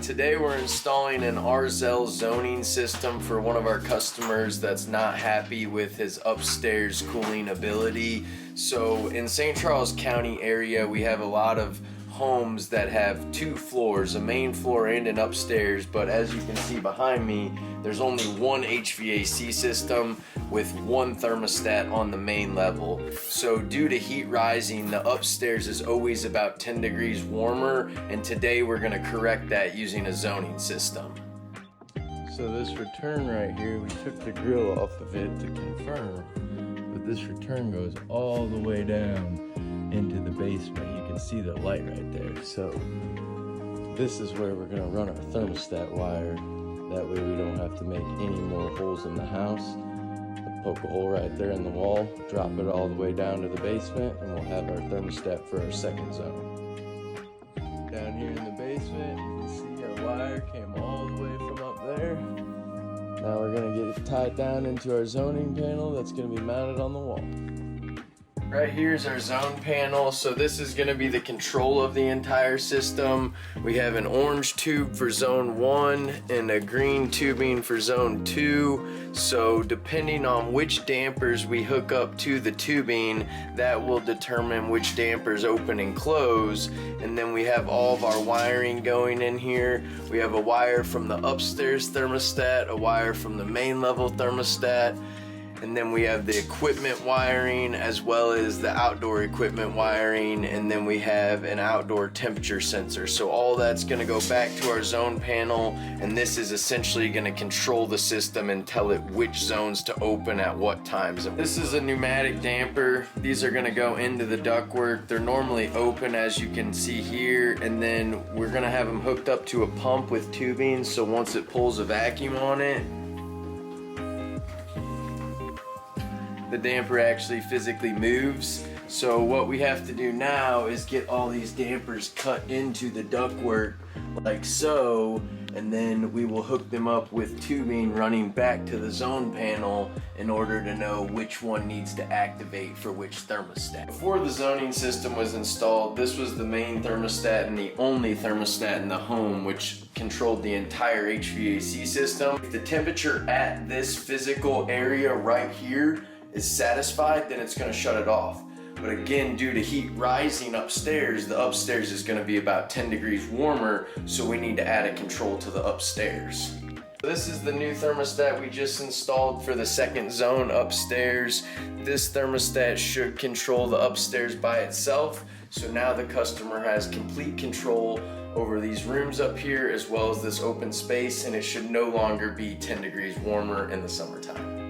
Today we're installing an RZEL zoning system for one of our customers that's not happy with his upstairs cooling ability. So in St. Charles County area, we have a lot of homes that have two floors, a main floor and an upstairs, but as you can see behind me, there's only one HVAC system with one thermostat on the main level. So due to heat rising, the upstairs is always about 10 degrees warmer, and today we're going to correct that using a zoning system. So this return right here, we took the grill off of it to confirm, but this return goes all the way down into the basement. You can see the light right there. So this is where we're going to run our thermostat wire. That way we don't have to make any more holes in the house. We'll poke a hole right there in the wall, drop it all the way down to the basement, and we'll have our thermostat for our second zone. Down here in the basement, you can see our wire came all the way from up there. Now we're going to get it tied down into our zoning panel that's going to be mounted on the wall. Right here is our zone panel. So this is going to be the control of the entire system. We have an orange tube for zone 1 and a green tubing for zone 2. So depending on which dampers we hook up to the tubing, that will determine which dampers open and close. And then we have all of our wiring going in here. We have a wire from the upstairs thermostat, a wire from the main level thermostat, and then we have the equipment wiring as well as the outdoor equipment wiring, and then we have an outdoor temperature sensor. So all that's going to go back to our zone panel, and this is essentially going to control the system and tell it which zones to open at what times. This is a pneumatic damper. These are going to go into the ductwork. They're normally open, as you can see here, and then we're going to have them hooked up to a pump with tubing, so once it pulls a vacuum on it, the damper actually physically moves. So what we have to do now is get all these dampers cut into the ductwork like so, and then we will hook them up with tubing running back to the zone panel in order to know which one needs to activate for which thermostat. Before the zoning system was installed, this was the main thermostat and the only thermostat in the home, which controlled the entire HVAC system. If the temperature at this physical area right here is satisfied, then it's going to shut it off. But again, due to heat rising upstairs, the upstairs is going to be about 10 degrees warmer, so we need to add a control to the upstairs. This is the new thermostat we just installed for the second zone upstairs. This thermostat should control the upstairs by itself, so now the customer has complete control over these rooms up here as well as this open space, and it should no longer be 10 degrees warmer in the summertime.